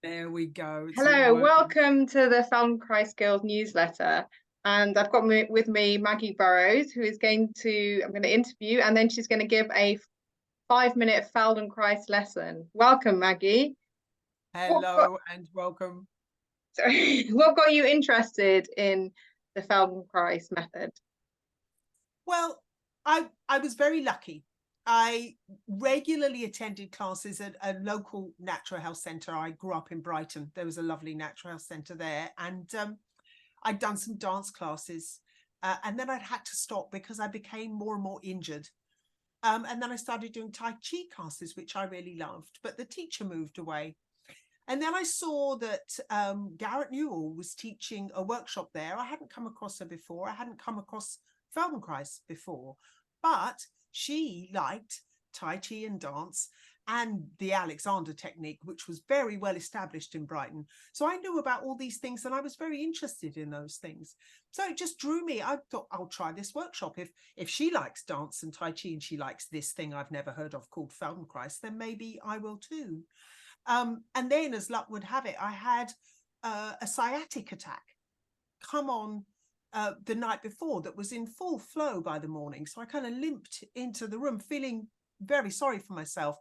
There we go. It's all Hello, working. welcome to the Feldenkrais Girls newsletter. And I've got with me Maggy Burrowes, who is I'm going to interview, and then she's going to give a 5-minute Feldenkrais lesson. Welcome, Maggy. Hello and welcome. What got you interested in the Feldenkrais method? Well, I was very lucky. I regularly attended classes at a local natural health centre. I grew up in Brighton. There was a lovely natural health centre there. And I'd done some dance classes. And then I'd had to stop because I became more and more injured. And then I started doing Tai Chi classes, which I really loved. But the teacher moved away. And then I saw that Garrett Newell was teaching a workshop there. I hadn't come across her before. I hadn't come across Feldenkrais before. But she liked Tai Chi and dance and the Alexander technique, which was very well established in Brighton. So I knew about all these things and I was very interested in those things. So it just drew me. I thought, I'll try this workshop. If she likes dance and Tai Chi and she likes this thing I've never heard of called Feldenkrais, then maybe I will too. And then, as luck would have it, I had a sciatic attack come on the night before that was in full flow by the morning. So I kind of limped into the room feeling very sorry for myself.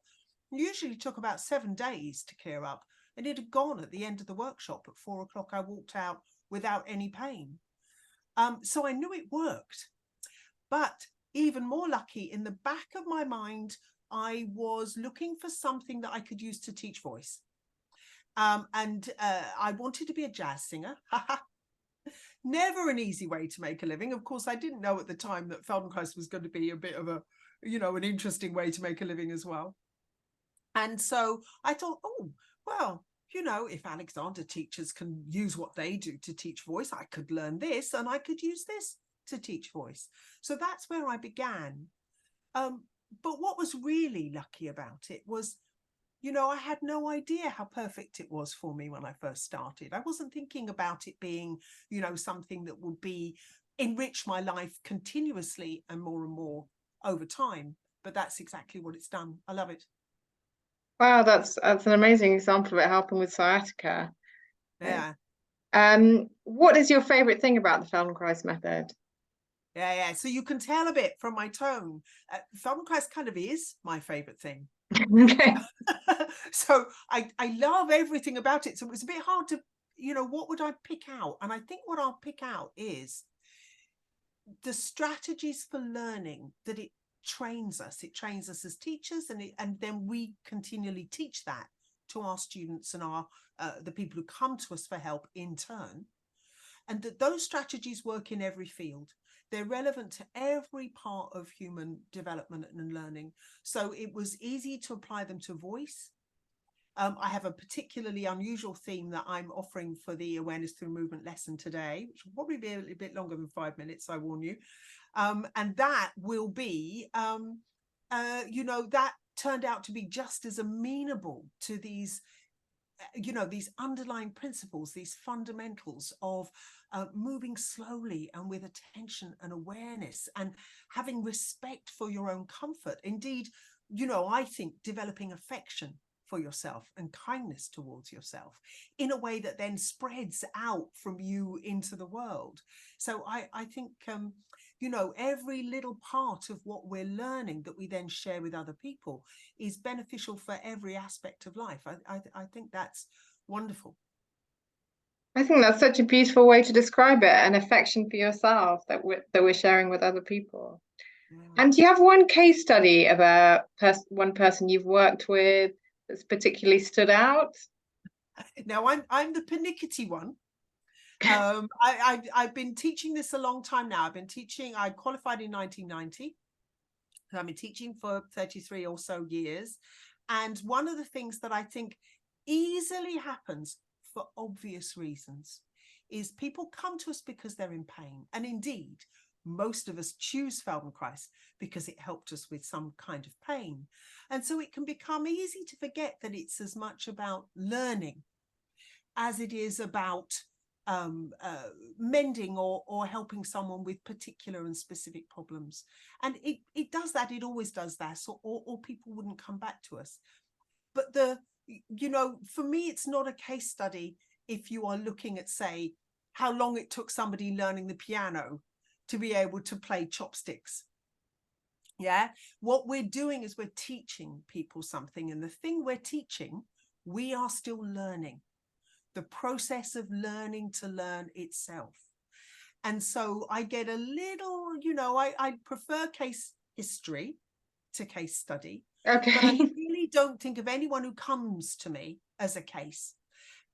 It usually took about 7 days to clear up, and it had gone at the end of the workshop. At 4 o'clock, I walked out without any pain. So I knew it worked. But even more lucky, in the back of my mind, I was looking for something that I could use to teach voice. And I wanted to be a jazz singer. Never an easy way to make a living. Of course, I didn't know at the time that Feldenkrais was going to be a bit of an interesting way to make a living as well. And so I thought, oh, well, if Alexander teachers can use what they do to teach voice, I could learn this and I could use this to teach voice. So that's where I began. But what was really lucky about it was, I had no idea how perfect it was for me when I first started. I wasn't thinking about it being, something that would enrich my life continuously and more over time. But that's exactly what it's done. I love it. Wow, that's an amazing example of it helping with sciatica. Yeah. What is your favorite thing about the Feldenkrais method? Yeah. So you can tell a bit from my tone. Feldenkrais kind of is my favorite thing. Okay. So I love everything about it. So it's a bit hard to, what would I pick out? And I think what I'll pick out is the strategies for learning that it trains us. It trains us as teachers, and then we continually teach that to our students and the people who come to us for help in turn. And that those strategies work in every field. They're relevant to every part of human development and learning. So it was easy to apply them to voice. I have a particularly unusual theme that I'm offering for the Awareness Through Movement lesson today, which will probably be a little bit longer than 5 minutes, I warn you. And that will be, that turned out to be just as amenable to these these underlying principles, these fundamentals of moving slowly and with attention and awareness and having respect for your own comfort. Indeed, I think developing affection for yourself and kindness towards yourself in a way that then spreads out from you into the world. So I think, every little part of what we're learning that we then share with other people is beneficial for every aspect of life. I think that's wonderful. I think that's such a beautiful way to describe it, an affection for yourself that we're sharing with other people. Yeah. And do you have one case study of one person you've worked with that's particularly stood out? Now I'm the pernickety one. I've been teaching this a long time now. I qualified in 1990. So I've been teaching for 33 or so years. And one of the things that I think easily happens for obvious reasons is people come to us because they're in pain. And indeed, most of us choose Feldenkrais because it helped us with some kind of pain. And so it can become easy to forget that it's as much about learning as it is about mending or helping someone with particular and specific problems. And it does that, it always does that, or people wouldn't come back to us. But the you know, for me, it's not a case study if you are looking at, say, how long it took somebody learning the piano to be able to play chopsticks. Yeah, what we're doing is we're teaching people something, and the thing we're teaching, we are still learning. The process of learning to learn itself. And so I get a little, you know, I prefer case history to case study, but I Okay. really don't think of anyone who comes to me as a case.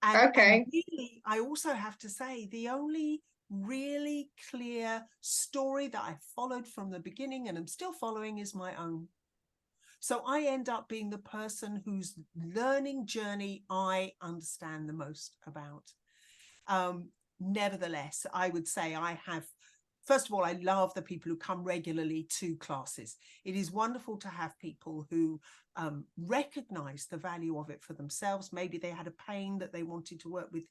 And Okay. really, I also have to say, the only really clear story that I followed from the beginning and I'm still following is my own. So I end up being the person whose learning journey I understand the most about. Nevertheless, I would say I have, first of all, I love the people who come regularly to classes. It is wonderful to have people who recognize the value of it for themselves. Maybe they had a pain that they wanted to work with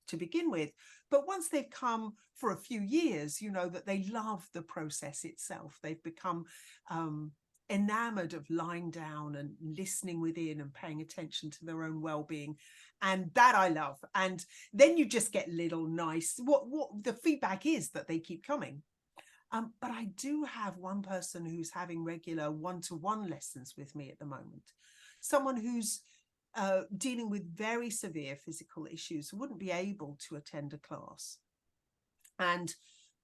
to begin with, but once they've come for a few years, you know, that they love the process itself. They've become enamored of lying down and listening within and paying attention to their own well-being, and that I love. And then you just get little nice, what the feedback is that they keep coming. But I do have one person who's having regular one-to-one lessons with me at the moment, someone who's dealing with very severe physical issues, wouldn't be able to attend a class. And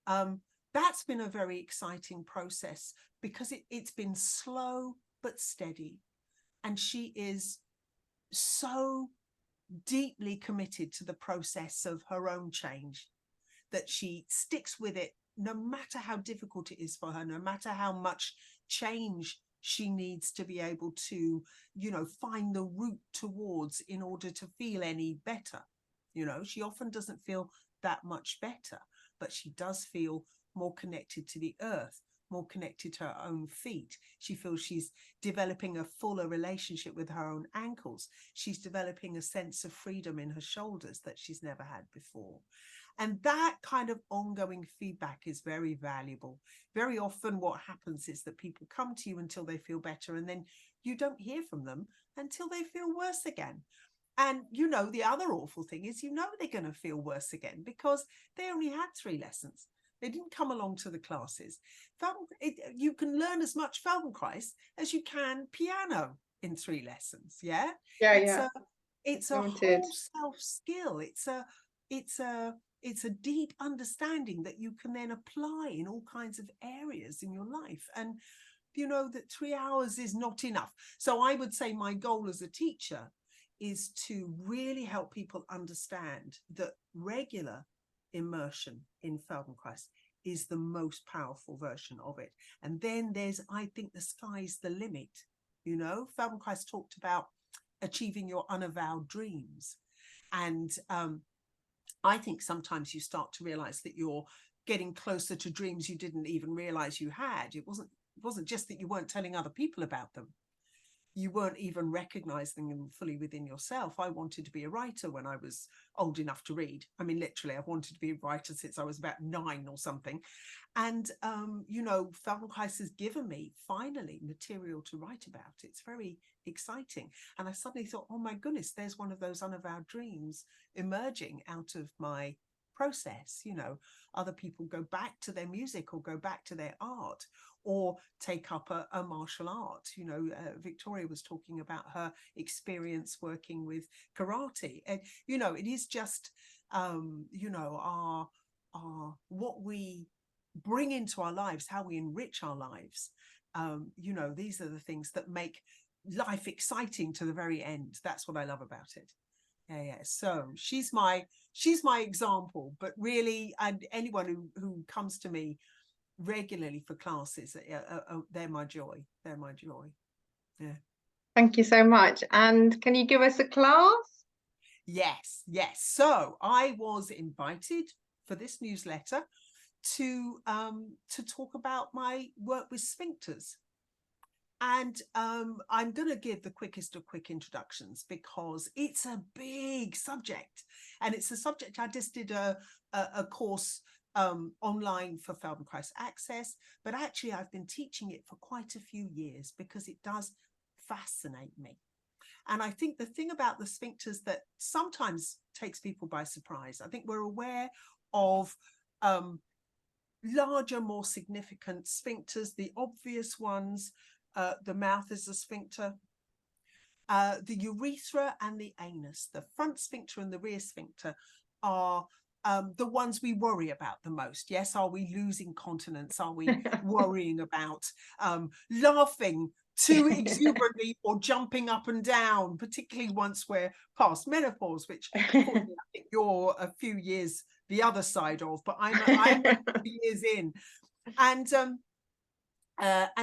that's been a very exciting process because it's been slow but steady. And she is so deeply committed to the process of her own change that she sticks with it no matter how difficult it is for her, no matter how much change she needs to be able to, you know, find the route towards in order to feel any better. You know, she often doesn't feel that much better, but she does feel more connected to the earth, more connected to her own feet. She feels she's developing a fuller relationship with her own ankles. She's developing a sense of freedom in her shoulders that she's never had before. And that kind of ongoing feedback is very valuable. Very often what happens is that people come to you until they feel better, and then you don't hear from them until they feel worse again. And, you know, the other awful thing is, you know, they're going to feel worse again because they only had 3 lessons. They didn't come along to the classes. You can learn as much Feldenkrais as you can piano in 3 lessons. Yeah, Yeah, it's yeah. a it's a Limited. whole self skill. It's a deep understanding that you can then apply in all kinds of areas in your life. And you know that 3 hours is not enough. So I would say my goal as a teacher is to really help people understand that regular immersion in Feldenkrais is the most powerful version of it. And then there's, I think, the sky's the limit. You know, Feldenkrais talked about achieving your unavowed dreams. And I think sometimes you start to realize that you're getting closer to dreams you didn't even realize you had. It wasn't just that you weren't telling other people about them. You weren't even recognizing them fully within yourself. I wanted to be a writer when I was old enough to read. I mean, literally, I've wanted to be a writer since I was about 9 or something. And, you know, Feldenkrais has given me finally material to write about. It's very exciting. And I suddenly thought, oh my goodness, there's one of those unavowed dreams emerging out of my process. You know, other people go back to their music or go back to their art or take up a martial art. You know, Victoria was talking about her experience working with karate. And, you know, it is just, you know, our what we bring into our lives, how we enrich our lives. You know, these are the things that make life exciting to the very end. That's what I love about it. Yeah. So she's my example, but really, and anyone who comes to me regularly for classes, they're my joy. They're my joy. Yeah. Thank you so much. And can you give us a class? Yes. So I was invited for this newsletter to talk about my work with sphincters. And I'm going to give the quickest of quick introductions because it's a big subject, and it's a subject I just did a course online for Feldenkrais Access, but actually I've been teaching it for quite a few years because it does fascinate me. And I think the thing about the sphincters that sometimes takes people by surprise, I think we're aware of larger, more significant sphincters, the obvious ones. The mouth is a sphincter. The urethra and the anus, the front sphincter and the rear sphincter, are the ones we worry about the most. Yes, are we losing continence? Are we worrying about laughing too exuberantly or jumping up and down, particularly once we're past menopause, which I think you're a few years the other side of, but I'm a few years in. And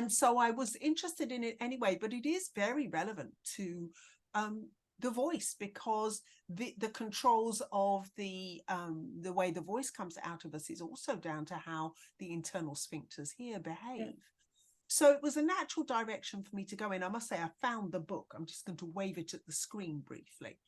so I was interested in it anyway, but it is very relevant to the voice, because the controls of the way the voice comes out of us is also down to how the internal sphincters here behave. Yeah. So it was a natural direction for me to go in. I must say, I found the book. I'm just going to wave it at the screen briefly.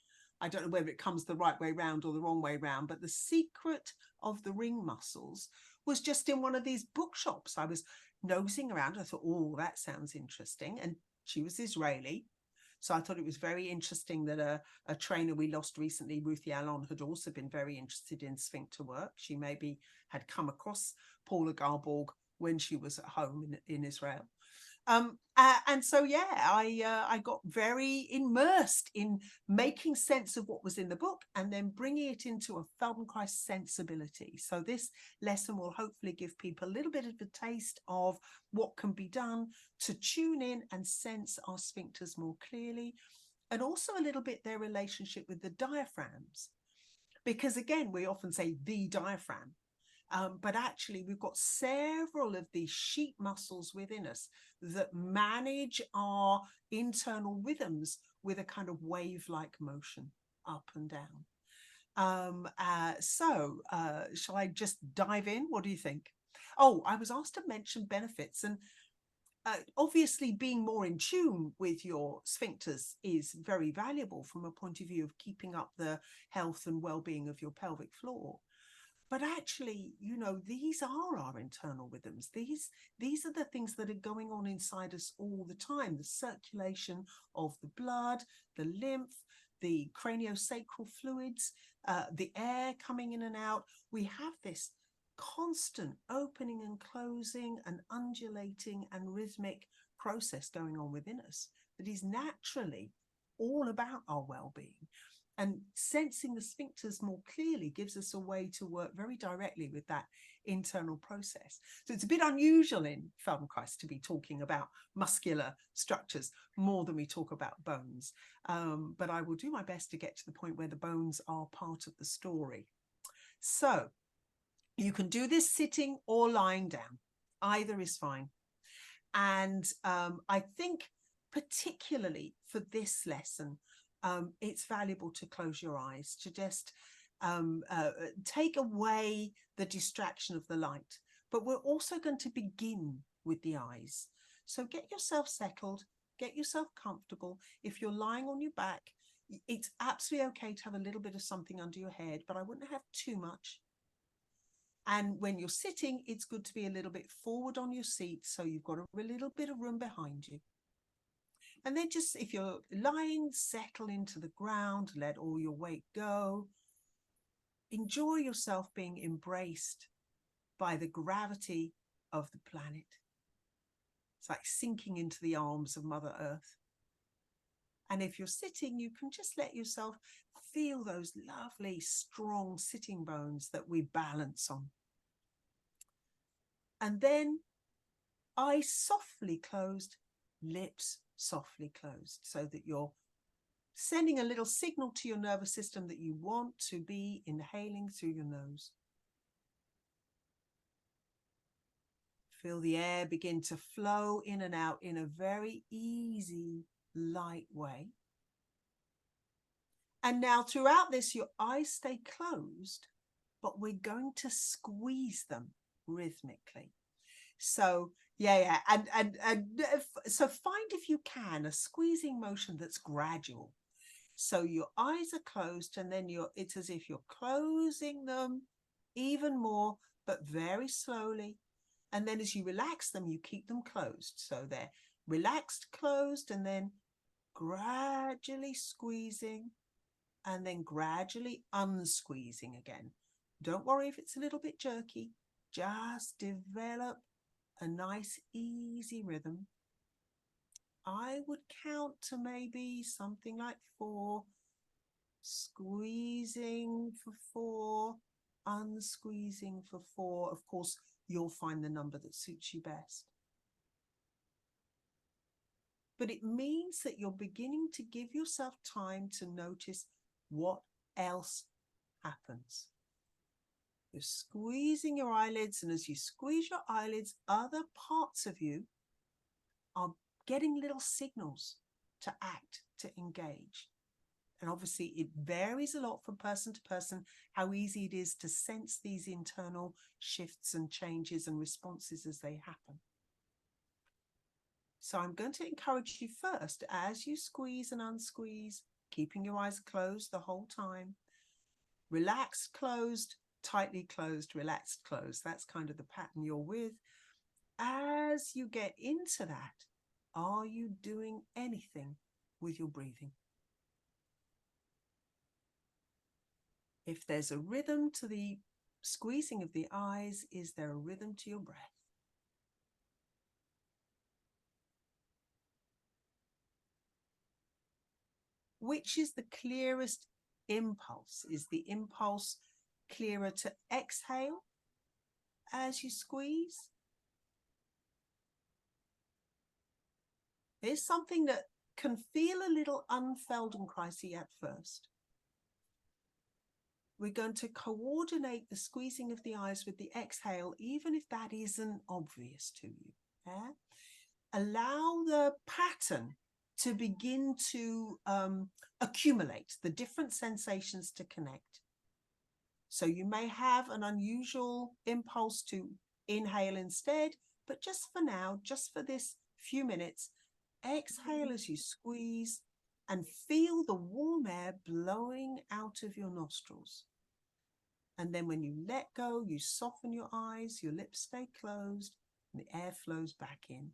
I don't know whether it comes the right way round or the wrong way round, but The Secret of the Ring Muscles was just in one of these bookshops. I was nosing around. I thought, oh, that sounds interesting. And she was Israeli. So I thought it was very interesting that a trainer we lost recently, Ruthie Allon, had also been very interested in sphincter work. She maybe had come across Paula Garborg when she was at home in Israel. And so, yeah, I got very immersed in making sense of what was in the book and then bringing it into a Feldenkrais sensibility. So this lesson will hopefully give people a little bit of a taste of what can be done to tune in and sense our sphincters more clearly, and also a little bit their relationship with the diaphragms. Because again, we often say the diaphragm. But actually, we've got several of these sheet muscles within us that manage our internal rhythms with a kind of wave-like motion up and down. Shall I just dive in? What do you think? Oh, I was asked to mention benefits, and obviously being more in tune with your sphincters is very valuable from a point of view of keeping up the health and well-being of your pelvic floor. But actually, you know, these are our internal rhythms. These are the things that are going on inside us all the time. The circulation of the blood, the lymph, the craniosacral fluids, the air coming in and out. We have this constant opening and closing and undulating and rhythmic process going on within us that is naturally all about our well-being. And sensing the sphincters more clearly gives us a way to work very directly with that internal process. So it's a bit unusual in Feldenkrais to be talking about muscular structures more than we talk about bones. But I will do my best to get to the point where the bones are part of the story. So you can do this sitting or lying down. Either is fine. And I think particularly for this lesson, it's valuable to close your eyes, to just take away the distraction of the light. But we're also going to begin with the eyes. So get yourself settled, get yourself comfortable. If you're lying on your back, it's absolutely okay to have a little bit of something under your head, but I wouldn't have too much. And when you're sitting, it's good to be a little bit forward on your seat, so you've got a little bit of room behind you. And then just, if you're lying, settle into the ground, let all your weight go. Enjoy yourself being embraced by the gravity of the planet. It's like sinking into the arms of Mother Earth. And if you're sitting, you can just let yourself feel those lovely, strong sitting bones that we balance on. And then eyes softly closed, lips softly closed, so that you're sending a little signal to your nervous system that you want to be inhaling through your nose. Feel the air begin to flow in and out in a very easy, light way. And now throughout this, your eyes stay closed, but we're going to squeeze them rhythmically. So so find, if you can, a squeezing motion that's gradual. So your eyes are closed, and then it's as if you're closing them even more, but very slowly. And then as you relax them, you keep them closed. So they're relaxed, closed, and then gradually squeezing and then gradually unsqueezing again. Don't worry if it's a little bit jerky. Just develop a nice, easy rhythm. I would count to maybe something like 4, squeezing for 4, unsqueezing for 4. Of course, you'll find the number that suits you best. But it means that you're beginning to give yourself time to notice what else happens. You're squeezing your eyelids, and as you squeeze your eyelids, other parts of you are getting little signals to act, to engage. And obviously it varies a lot from person to person how easy it is to sense these internal shifts and changes and responses as they happen. So I'm going to encourage you first, as you squeeze and unsqueeze, keeping your eyes closed the whole time. Relaxed, closed, tightly closed, relaxed, closed. That's kind of the pattern you're with. As you get into that, are you doing anything with your breathing? If there's a rhythm to the squeezing of the eyes, is there a rhythm to your breath? Which is the clearest impulse? Is the impulse clearer to exhale as you squeeze? Here's something that can feel a little un-Feldenkrais-y at first. We're going to coordinate the squeezing of the eyes with the exhale, even if that isn't obvious to you. Yeah? Allow the pattern to begin to accumulate, the different sensations to connect. So you may have an unusual impulse to inhale instead, but just for now, just for this few minutes, exhale as you squeeze and feel the warm air blowing out of your nostrils. And then when you let go, you soften your eyes, your lips stay closed, and the air flows back in.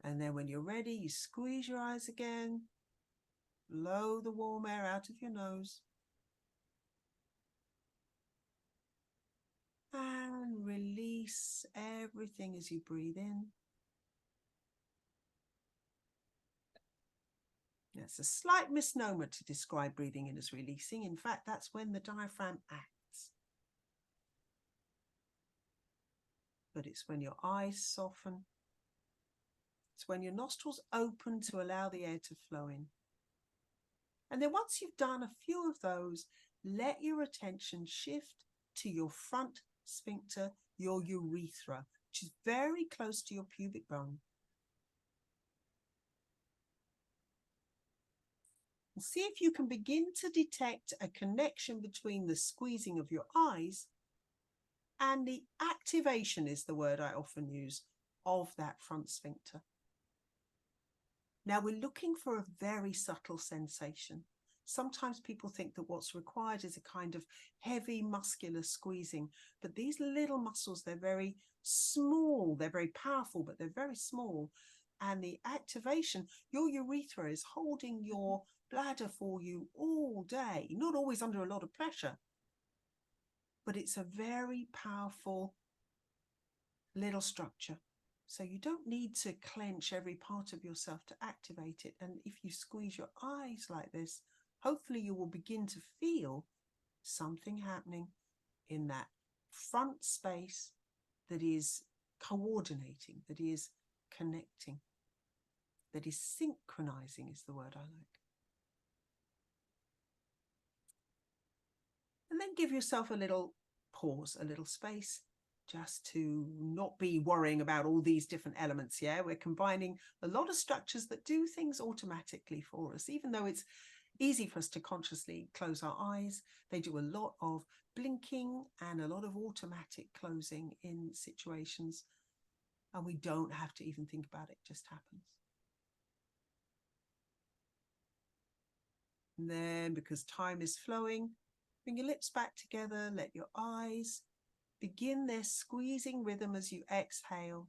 And then when you're ready, you squeeze your eyes again, blow the warm air out of your nose, and release everything as you breathe in. It's a slight misnomer to describe breathing in as releasing. In fact, that's when the diaphragm acts. But it's when your eyes soften. It's when your nostrils open to allow the air to flow in. And then once you've done a few of those, let your attention shift to your front sphincter, your urethra, which is very close to your pubic bone. And see if you can begin to detect a connection between the squeezing of your eyes and the activation, is the word I often use, of that front sphincter. Now we're looking for a very subtle sensation. Sometimes people think that what's required is a kind of heavy muscular squeezing, but these little muscles, they're very small, they're very powerful, but they're very small. And the activation, your urethra is holding your bladder for you all day, not always under a lot of pressure, but it's a very powerful little structure. So you don't need to clench every part of yourself to activate it. And if you squeeze your eyes like this, hopefully you will begin to feel something happening in that front space that is coordinating, that is connecting, that is synchronizing is the word I like. And then give yourself a little pause, a little space, just to not be worrying about all these different elements. Yeah, we're combining a lot of structures that do things automatically for us, even though it's easy for us to consciously close our eyes. They do a lot of blinking and a lot of automatic closing in situations, and we don't have to even think about it, it just happens. And then, because time is flowing, bring your lips back together, let your eyes begin their squeezing rhythm as you exhale.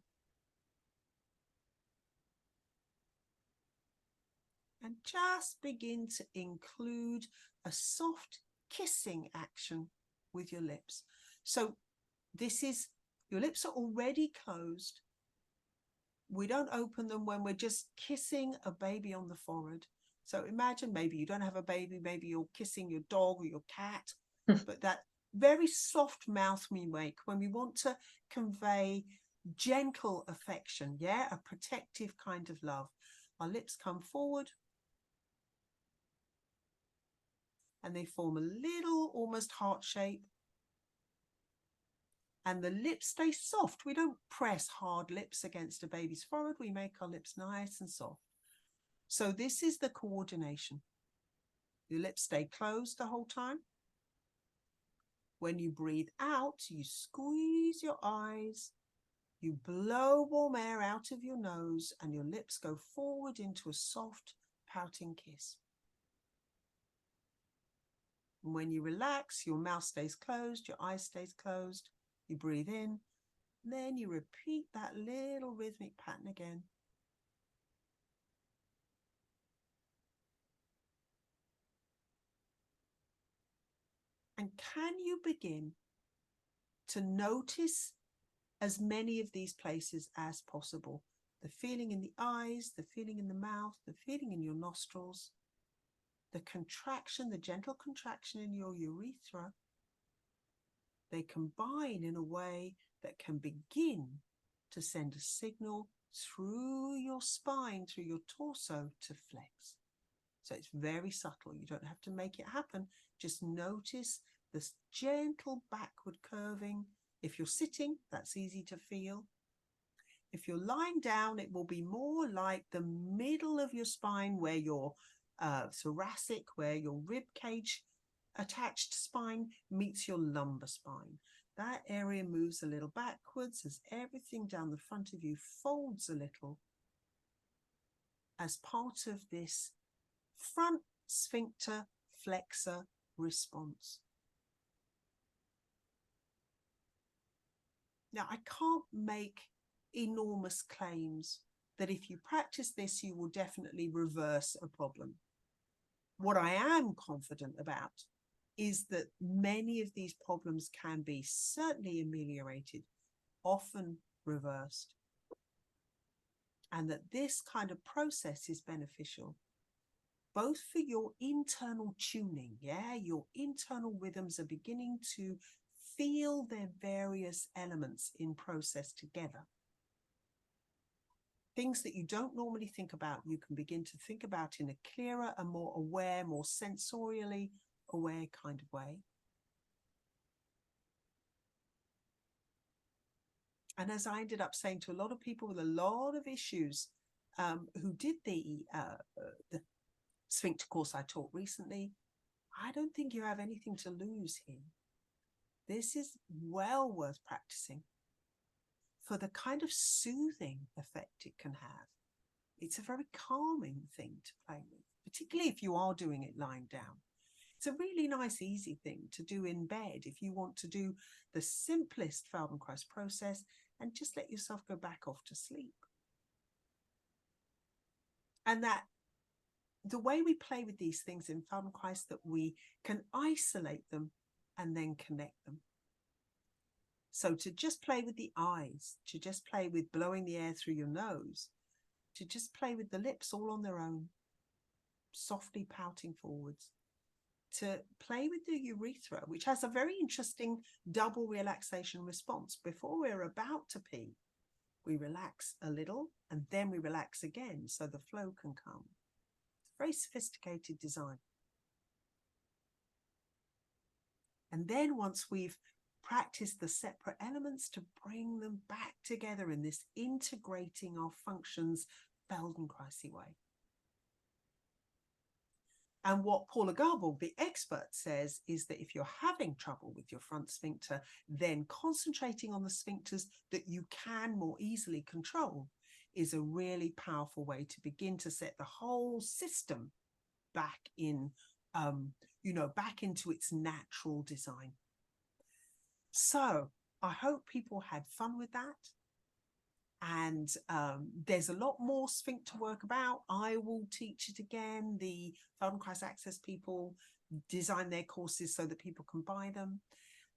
And just begin to include a soft kissing action with your lips. So this is, your lips are already closed. We don't open them when we're just kissing a baby on the forehead. So imagine maybe you don't have a baby, maybe you're kissing your dog or your cat, but that very soft mouth we make when we want to convey gentle affection, yeah, a protective kind of love. Our lips come forward and they form a little almost heart shape. And the lips stay soft. We don't press hard lips against a baby's forehead. We make our lips nice and soft. So this is the coordination. Your lips stay closed the whole time. When you breathe out, you squeeze your eyes, you blow warm air out of your nose, and your lips go forward into a soft, pouting kiss. And when you relax, your mouth stays closed, your eyes stays closed. You breathe in, then you repeat that little rhythmic pattern again. And can you begin to notice as many of these places as possible? The feeling in the eyes, the feeling in the mouth, the feeling in your nostrils, the contraction, the gentle contraction in your urethra. They combine in a way that can begin to send a signal through your spine, through your torso to flex. So it's very subtle. You don't have to make it happen. Just notice this gentle backward curving. If you're sitting, that's easy to feel. If you're lying down, it will be more like the middle of your spine where your thoracic, where your rib cage attached spine meets your lumbar spine. That area moves a little backwards as everything down the front of you folds a little as part of this front sphincter flexor response. Now, I can't make enormous claims that if you practice this, you will definitely reverse a problem. What I am confident about is that many of these problems can be certainly ameliorated, often reversed, and that this kind of process is beneficial both for your internal tuning, yeah, your internal rhythms are beginning to feel their various elements in process together. Things that you don't normally think about, you can begin to think about in a clearer and more aware, more sensorially aware kind of way. And as I ended up saying to a lot of people with a lot of issues who did the Sphincter course I taught recently, I don't think you have anything to lose here. This is well worth practicing for the kind of soothing effect it can have. It's a very calming thing to play with, particularly if you are doing it lying down. It's a really nice, easy thing to do in bed if you want to do the simplest Feldenkrais process and just let yourself go back off to sleep. And that the way we play with these things in Feldenkrais, that we can isolate them and then connect them. So to just play with the eyes, to just play with blowing the air through your nose, to just play with the lips all on their own, softly pouting forwards, to play with the urethra, which has a very interesting double relaxation response. Before we're about to pee, we relax a little and then we relax again so the flow can come. It's a very sophisticated design. And then once we've practiced the separate elements, to bring them back together in this integrating our functions Feldenkrais way. And what Paula Garble, the expert, says is that if you're having trouble with your front sphincter, then concentrating on the sphincters that you can more easily control is a really powerful way to begin to set the whole system back in, back into its natural design. So I hope people had fun with that. And there's a lot more sphincter work about. I will teach it again. The Feldenkrais Access people design their courses so that people can buy them.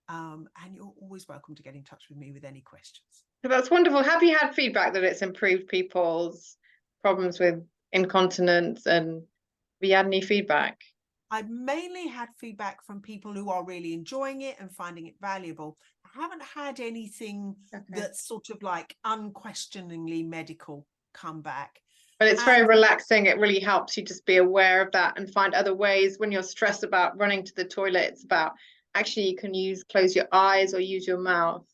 And you're always welcome to get in touch with me with any questions. That's wonderful. Have you had feedback that it's improved people's problems with incontinence, and have you had any feedback? I've mainly had feedback from people who are really enjoying it and finding it valuable. I haven't had anything that's sort of like unquestioningly medical come back. But it's very relaxing. It really helps you just be aware of that and find other ways when you're stressed about running to the toilet. It's about actually you can close your eyes or use your mouth.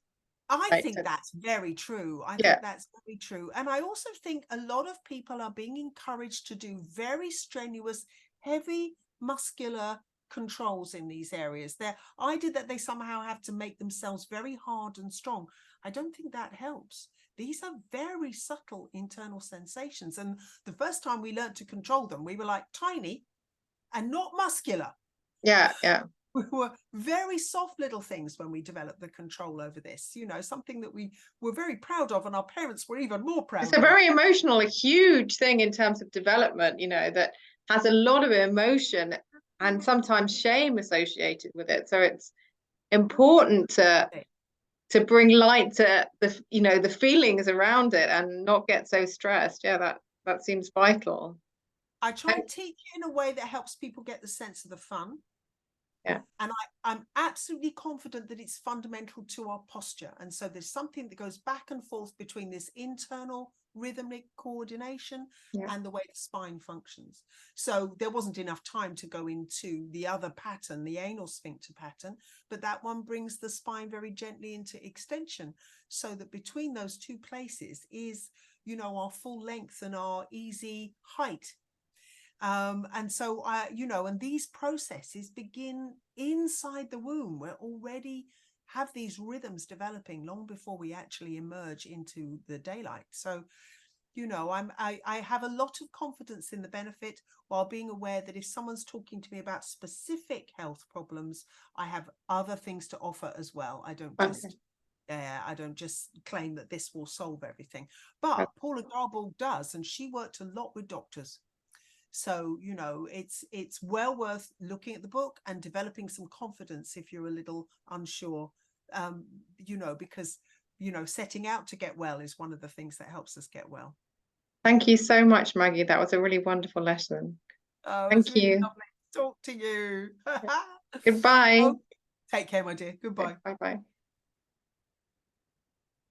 I think that's very true. I think that's very true. And I also think a lot of people are being encouraged to do very strenuous, heavy muscular controls in these areas. They're idea that they somehow have to make themselves very hard and strong. I don't think that helps. These are very subtle internal sensations. And the first time we learned to control them, we were like tiny and not muscular. Yeah, yeah. We were very soft little things when we developed the control over this, something that we were very proud of, and our parents were even more proud of. It's a very emotional, a huge thing in terms of development, that has a lot of emotion and sometimes shame associated with it. So it's important to bring light to the feelings around it and not get so stressed. Yeah, that seems vital. I try and teach it in a way that helps people get the sense of the fun. Yeah. And I'm absolutely confident that it's fundamental to our posture. And so there's something that goes back and forth between this internal rhythmic coordination and the way the spine functions. So there wasn't enough time to go into the other pattern, the anal sphincter pattern, but that one brings the spine very gently into extension, so that between those two places is, our full length and our easy height. And so and these processes begin inside the womb. We're already have these rhythms developing long before we actually emerge into the daylight. So, I have a lot of confidence in the benefit, while being aware that if someone's talking to me about specific health problems, I have other things to offer as well. I don't just claim that this will solve everything. But Paula Garble does, and she worked a lot with doctors. So, it's well worth looking at the book and developing some confidence if you're a little unsure, because, setting out to get well is one of the things that helps us get well. Thank you so much, Maggie. That was a really wonderful lesson. Thank you. Lovely to talk to you. Goodbye. Take care, my dear. Goodbye. Bye-bye.